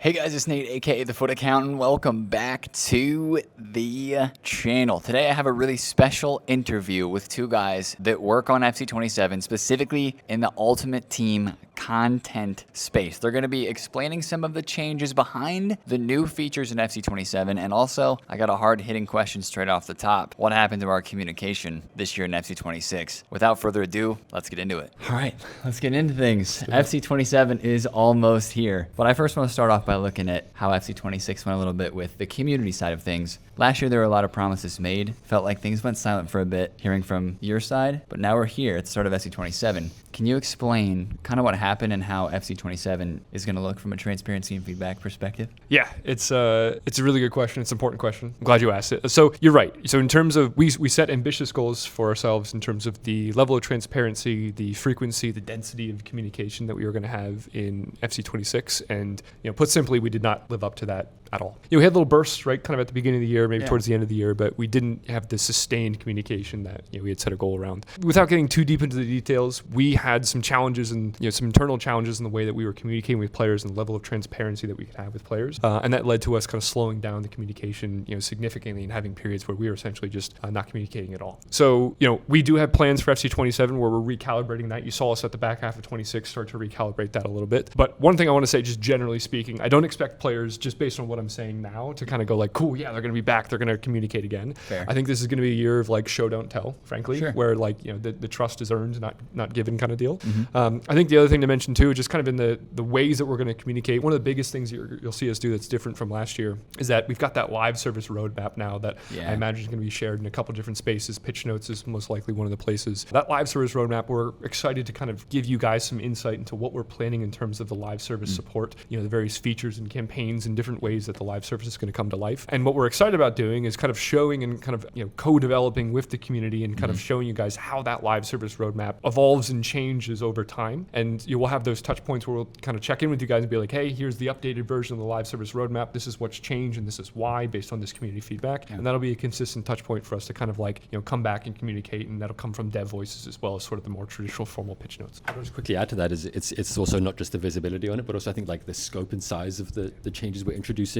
Hey guys, it's Nate, aka TheFutAccountant. Welcome back to the channel. Today I have a really special interview with two guys that work on FC27, specifically in the Ultimate Team content space. They're going to be explaining some of the changes behind the new features in FC27, and also I got a hard-hitting question straight off the top. What happened to our communication this year in FC26? Without further ado, let's get into it. All right, let's get into things. FC27 is almost here, but I first want to start off by looking at how FC26 went a little bit with the community side of things. Last year there were a lot of promises made. Felt like things went silent for a bit, hearing from your side, but now we're here at the start of FC27. Can you explain kind of what happened and how FC27 is going to look from a transparency and feedback perspective? Yeah, it's a really good question. It's an important question. I'm glad you asked it. So you're right. So in terms of, we set ambitious goals for ourselves in terms of the level of transparency, the frequency, the density of communication that we were going to have in FC26. And put simply, we did not live up to that at all. We had little bursts, right, kind of at the beginning of the year, maybe towards the end of the year, but we didn't have the sustained communication that we had set a goal around. Without getting too deep into the details, we had some challenges and some internal challenges in the way that we were communicating with players and the level of transparency that we could have with players, and that led to us kind of slowing down the communication significantly and having periods where we were essentially just not communicating at all. So we do have plans for FC27 where we're recalibrating that. You saw us at the back half of 26 start to recalibrate that a little bit. But one thing I want to say, just generally speaking, I don't expect players, just based on what I'm saying now, to kind of go like, cool, yeah, they're going to be back, they're going to communicate again. Fair. I think this is going to be a year of like show don't tell, frankly, where the trust is earned, not given kind of deal. Mm-hmm. I think the other thing to mention too, just kind of in the ways that we're going to communicate, one of the biggest things you'll see us do that's different from last year is that we've got that live service roadmap now that I imagine is going to be shared in a couple different spaces. Pitch Notes is most likely one of the places. That live service roadmap, we're excited to kind of give you guys some insight into what we're planning in terms of the live service support, the various features and campaigns and different ways that the live service is going to come to life. And what we're excited about doing is kind of showing and kind of co-developing with the community and kind of showing you guys how that live service roadmap evolves and changes over time. And you will have those touch points where we'll kind of check in with you guys and be like, hey, here's the updated version of the live service roadmap. This is what's changed and this is why based on this community feedback. And that'll be a consistent touch point for us to kind of come back and communicate, and that'll come from dev voices as well as sort of the more traditional formal pitch notes. I'll just quickly add to that is it's also not just the visibility on it, but also I think like the scope and size of the changes we're introducing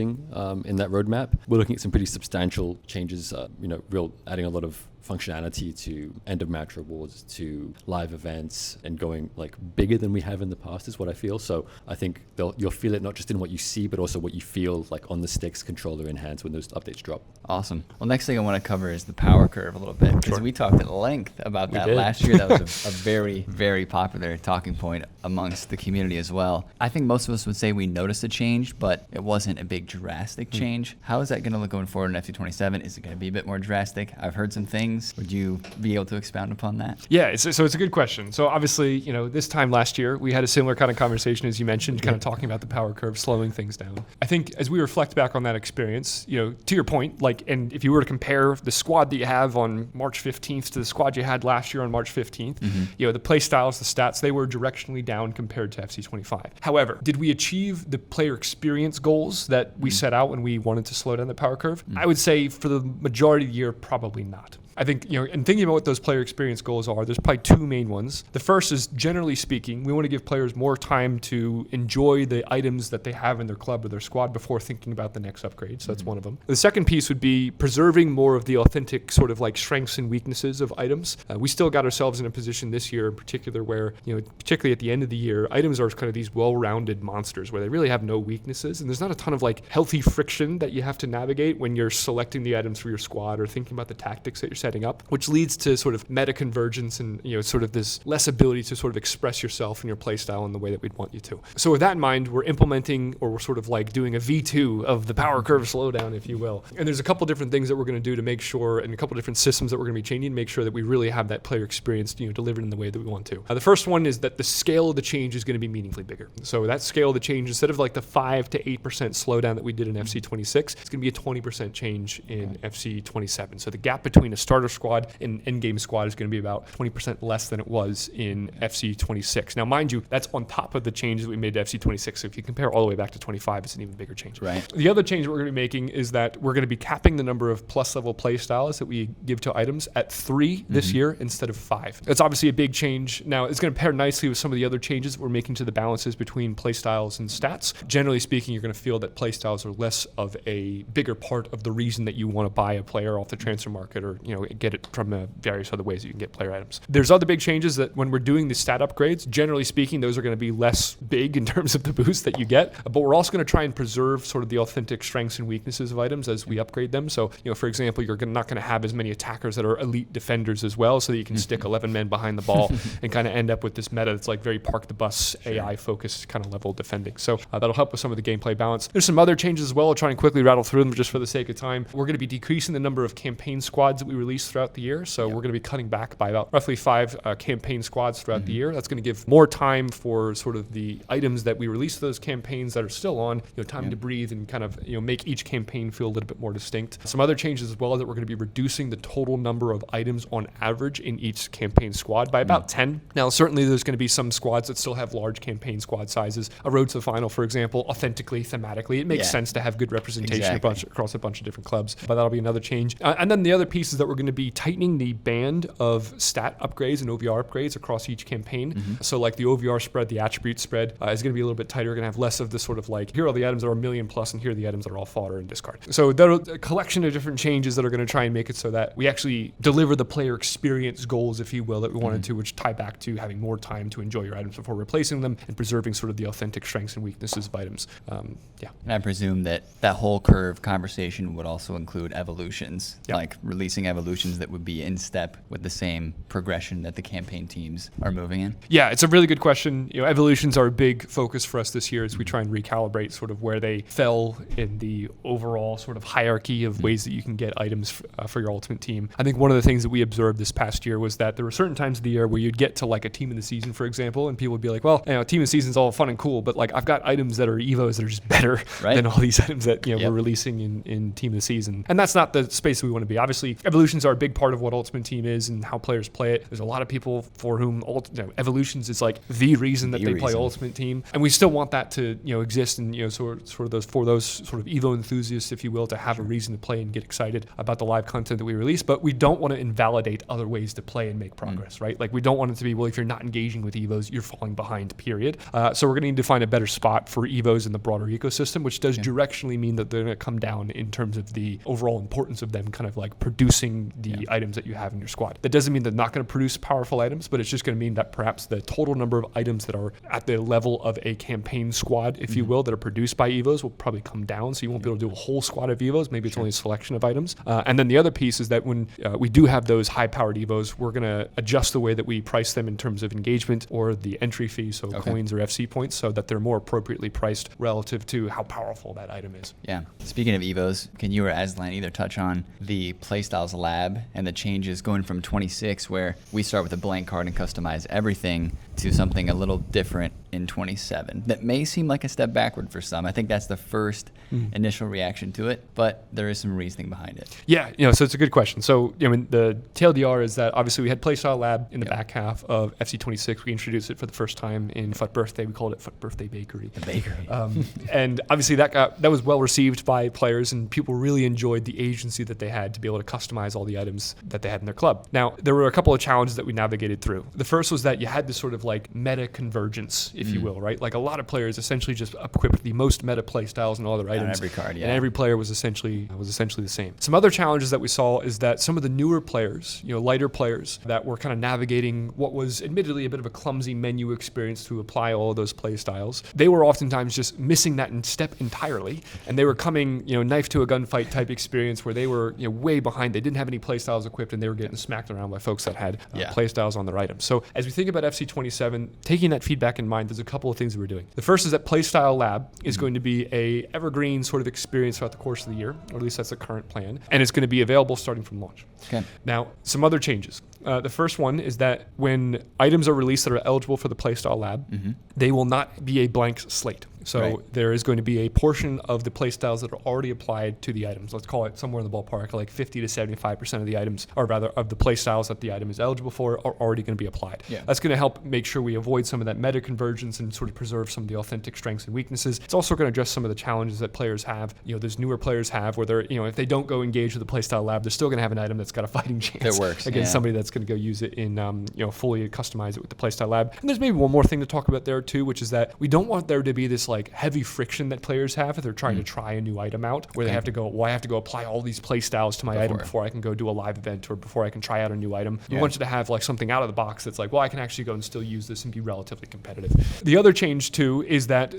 in that roadmap. We're looking at some pretty substantial changes, adding a lot of functionality to end of match rewards, to live events, and going like bigger than we have in the past is what I feel. So I think you'll feel it not just in what you see, but also what you feel like on the sticks, controller in hands when those updates drop. Awesome. Well, next thing I want to cover is the power curve a little bit, because we talked at length about that last year. That was a very, very popular talking point amongst the community as well. I think most of us would say we noticed a change, but it wasn't a big drastic change. How is that going to look going forward in FC27? Is it going to be a bit more drastic? I've heard some things. Would you be able to expound upon that? Yeah, so it's a good question. So obviously, this time last year, we had a similar kind of conversation as you mentioned, kind of talking about the power curve, slowing things down. I think as we reflect back on that experience, to your point, and if you were to compare the squad that you have on March 15th to the squad you had last year on March 15th, the play styles, the stats, they were directionally down compared to FC25. However, did we achieve the player experience goals that we set out when we wanted to slow down the power curve? I would say for the majority of the year, probably not. I think, and thinking about what those player experience goals are, there's probably two main ones. The first is, generally speaking, we want to give players more time to enjoy the items that they have in their club or their squad before thinking about the next upgrade. So that's one of them. The second piece would be preserving more of the authentic sort of like strengths and weaknesses of items. We still got ourselves in a position this year in particular where, particularly at the end of the year, items are kind of these well-rounded monsters where they really have no weaknesses. And there's not a ton of like healthy friction that you have to navigate when you're selecting the items for your squad or thinking about the tactics that you're setting up, which leads to sort of meta convergence and sort of this less ability to sort of express yourself and your play style in the way that we'd want you to. So with that in mind, we're implementing, or we're sort of like doing a V2 of the power curve slowdown, if you will. And there's a couple different things that we're going to do to make sure, and a couple different systems that we're going to be changing to make sure that we really have that player experience delivered in the way that we want to. The first one is that the scale of the change is going to be meaningfully bigger. So that scale of the change, instead of like the 5 to 8% slowdown that we did in FC26, it's going to be a 20% change in FC27. So the gap between a starting starter squad in endgame squad is going to be about 20% less than it was in FC26. Now, mind you, that's on top of the changes we made to FC26. So if you compare all the way back to 25, it's an even bigger change. Right. The other change that we're going to be making is that we're going to be capping the number of plus level play styles that we give to items at 3 this year instead of 5. That's obviously a big change. Now, it's going to pair nicely with some of the other changes that we're making to the balances between play styles and stats. Generally speaking, you're going to feel that play styles are less of a bigger part of the reason that you want to buy a player off the transfer market, or get it from various other ways that you can get player items. There's other big changes that when we're doing the stat upgrades, generally speaking, those are going to be less big in terms of the boost that you get, but we're also going to try and preserve sort of the authentic strengths and weaknesses of items as we upgrade them. So, for example, you're not going to have as many attackers that are elite defenders as well, so that you can stick 11 men behind the ball and kind of end up with this meta that's like very park the bus AI focused kind of level defending. So that'll help with some of the gameplay balance. There's some other changes as well. I'll try and quickly rattle through them just for the sake of time. We're going to be decreasing the number of campaign squads that we release throughout the year. So we're going to be cutting back by about roughly 5 campaign squads throughout the year. That's going to give more time for sort of the items that we release those campaigns that are still on, time to breathe and kind of, make each campaign feel a little bit more distinct. Some other changes as well is that we're going to be reducing the total number of items on average in each campaign squad by about 10. Now, certainly there's going to be some squads that still have large campaign squad sizes. A Road to the Final, for example, authentically, thematically, it makes sense to have good representation across a bunch of different clubs, but that'll be another change. And then the other piece is that we're going to be tightening the band of stat upgrades and OVR upgrades across each campaign. So like the OVR spread, the attribute spread is going to be a little bit tighter. We're going to have less of the sort of like, here are the items that are 1 million plus, and here are the items that are all fodder and discard. So there are a collection of different changes that are going to try and make it so that we actually deliver the player experience goals, if you will, that we wanted to, which tie back to having more time to enjoy your items before replacing them and preserving sort of the authentic strengths and weaknesses of items. And I presume that whole curve conversation would also include evolutions, like releasing evolutions that would be in step with the same progression that the campaign teams are moving in. Yeah, it's a really good question. Evolutions are a big focus for us this year as we try and recalibrate sort of where they fell in the overall sort of hierarchy of ways that you can get items for your ultimate team. I think one of the things that we observed this past year was that there were certain times of the year where you'd get to like a team in the season, for example, and people would be like, well, team in the season's all fun and cool, but like I've got items that are Evos that are just better than all these items that we're releasing in team of the season. And that's not the space that we want to be. Obviously, evolutions are a big part of what Ultimate Team is and how players play it. There's a lot of people for whom evolutions is like the reason that they play Ultimate Team, and we still want that to exist and sort of those sort of Evo enthusiasts, if you will, to have a reason to play and get excited about the live content that we release. But we don't want to invalidate other ways to play and make progress, right? Like we don't want it to be, well, if you're not engaging with Evos, you're falling behind, period. So we're going to need to find a better spot for Evos in the broader ecosystem, which does directionally mean that they're going to come down in terms of the overall importance of them kind of like producing the items that you have in your squad. That doesn't mean they're not going to produce powerful items, but it's just going to mean that perhaps the total number of items that are at the level of a campaign squad, if you will, that are produced by Evos will probably come down. So you won't be able to do a whole squad of Evos. Maybe it's only a selection of items. And then the other piece is that when we do have those high-powered Evos, we're going to adjust the way that we price them in terms of engagement or the entry fee, so coins or FC points, so that they're more appropriately priced relative to how powerful that item is. Yeah. Speaking of Evos, can you or Azlan either touch on the Playstyles Lab and the changes going from 26, where we start with a blank card and customize everything, to something a little different in 27 that may seem like a step backward for some? I think that's the first initial reaction to it, but there is some reasoning behind it. Yeah, so it's a good question. So, the TLDR is that obviously we had Playstyle Lab in the back half of FC26. We introduced it for the first time in FUT Birthday. We called it FUT Birthday Bakery. The bakery. And obviously that was well received by players, and people really enjoyed the agency that they had to be able to customize all the items that they had in their club. Now, there were a couple of challenges that we navigated through. The first was that you had this sort of like meta convergence, if you will, right? Like a lot of players essentially just equipped the most meta play styles and all their items. On every card, and every player was essentially the same. Some other challenges that we saw is that some of the newer players, lighter players that were kind of navigating what was admittedly a bit of a clumsy menu experience to apply all of those play styles, they were oftentimes just missing that step entirely, and they were coming, knife to a gunfight type experience where they were, way behind. They didn't have any play styles equipped, and they were getting smacked around by folks that had play styles on their items. So as we think about FC27, taking that feedback in mind, there's a couple of things that we're doing. The first is that Playstyle Lab is going to be a evergreen sort of experience throughout the course of the year, or at least that's the current plan, and it's going to be available starting from launch. Okay. Now, some other changes. The first one is that when items are released that are eligible for the Playstyle Lab, they will not be a blank slate. So Right. there is going to be a portion of the playstyles that are already applied to the items. Let's call it somewhere in the ballpark, like 50 to 75% of the items, or rather of the playstyles that the item is eligible for, are already going to be applied. Yeah. That's going to help make sure we avoid some of that meta convergence and sort of preserve some of the authentic strengths and weaknesses. It's also going to address some of the challenges that players have. Those newer players have, where they're, if they don't go engage with the playstyle lab, they're still going to have an item that's got a fighting chance That works, against yeah. somebody that's going to go use it in, fully customize it with the playstyle lab. And there's maybe one more thing to talk about there too, which is that we don't want there to be this like heavy friction that players have if they're trying to try a new item out, where they have to go, well, I have to go apply all these playstyles to my item before I can go do a live event or before I can try out a new item. We want you to have like something out of the box that's like, well, I can actually go and still use this and be relatively competitive. The other change too is that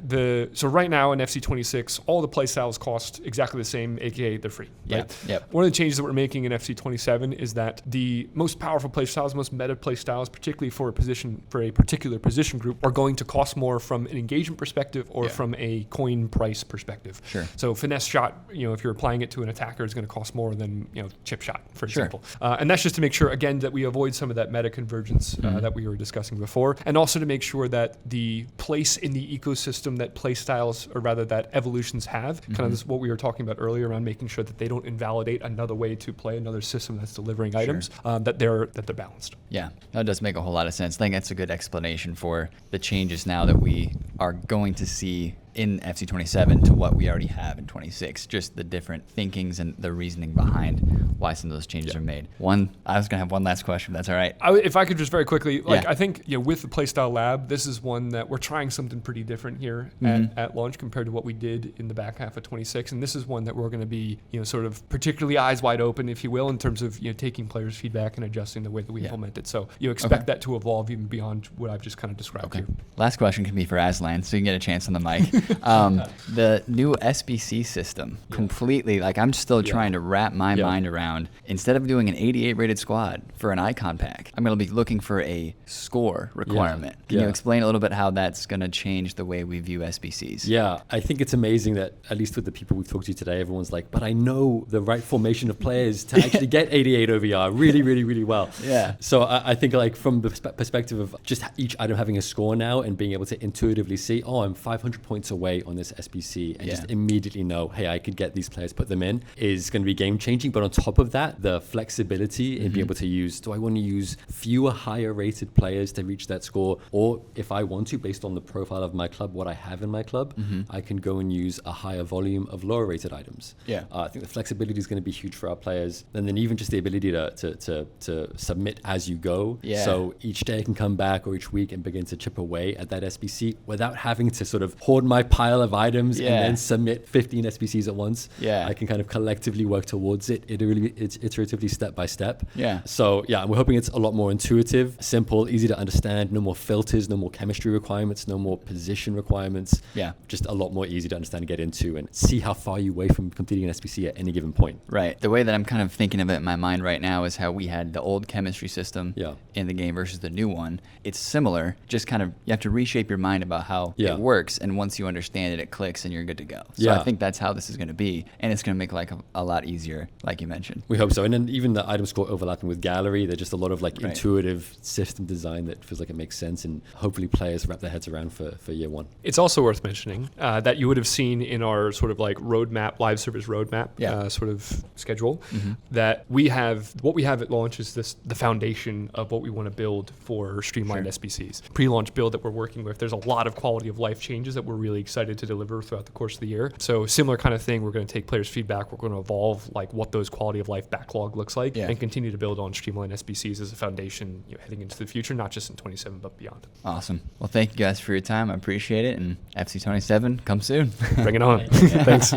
so right now in FC26, all the playstyles cost exactly the same, aka they're free. Right? Yep. One of the changes that we're making in FC27 is that the most powerful playstyles, most meta playstyles, particularly for a particular position group, are going to cost more from an engagement perspective or from a coin price perspective. Sure. So finesse shot, if you're applying it to an attacker, is going to cost more than chip shot, for example. And that's just to make sure, again, that we avoid some of that meta convergence that we were discussing before, and also to make sure that the place in the ecosystem that playstyles, or rather that evolutions have, kind of this, what we were talking about earlier around making sure that they don't invalidate another way to play, another system that's delivering items, that they're balanced. Yeah, that does make a whole lot of sense. I think that's a good explanation for the changes now that we are going to see in FC27 to what we already have in 26, just the different thinkings and the reasoning behind why some of those changes are made. I was going to have one last question, but that's all right. If I could just very quickly, I think with the Playstyle Lab, this is one that we're trying something pretty different here at launch compared to what we did in the back half of 26. And this is one that we're going to be, sort of particularly eyes wide open, if you will, in terms of, taking players' feedback and adjusing the way that we implement it. So you expect that to evolve even beyond what I've just kind of described here. Last question can be for Azlan, so you can get a chance on the mic. The new SBC system, completely, I'm still trying to wrap my mind around, instead of doing an 88 rated squad for an icon pack, I'm going to be looking for a score requirement. Can you explain a little bit how that's going to change the way we view SBCs? Yeah, I think it's amazing that, at least with the people we've talked to today, everyone's like, but I know the right formation of players to actually get 88 OVR really, really, really well. Yeah. So I think from the perspective of just each item having a score now and being able to intuitively see, I'm 500 points away on this SBC, and just immediately know, hey, I could get these players, put them in, is going to be game changing. But on top of that, the flexibility in being able to use, do I want to use fewer higher rated players to reach that score? Or if I want to, based on the profile of my club, what I have in my club, I can go and use a higher volume of lower rated items. I think the flexibility is going to be huge for our players. And then even just the ability to submit as you go. So each day I can come back, or each week, and begin to chip away at that SBC without having to sort of hoard my pile of items and then submit 15 SBCs at once. I can kind of collectively work towards it. It's iteratively, step by step. So we're hoping it's a lot more intuitive, simple, easy to understand, no more filters, no more chemistry requirements, no more position requirements. Just a lot more easy to understand and get into, and see how far you away from completing an SBC at any given point. Right. The way that I'm kind of thinking of it in my mind right now is how we had the old chemistry system in the game versus the new one. It's similar, just kind of, you have to reshape your mind about how it works, and once you understand it, it clicks and you're good to go. So I think that's how this is going to be, and it's going to make a lot easier, like you mentioned. We hope so. And then even the item score overlapping with gallery, there's just a lot of intuitive system design that feels like it makes sense, and hopefully players wrap their heads around for year one. It's also worth mentioning that you would have seen in our sort of roadmap, live service roadmap sort of schedule, that what we have at launch is the foundation of what we want to build for streamlined SBCs. Pre-launch build that we're working with, there's a lot of quality of life changes that we're really excited to deliver throughout the course of the year. So similar kind of thing, we're going to take players' feedback, we're going to evolve what those quality of life backlog looks like, and continue to build on streamlined SBCs as a foundation heading into the future, not just in 27 but beyond. Awesome. Well, thank you guys for your time. I appreciate it, and FC27, come soon. Bring it on. Thanks.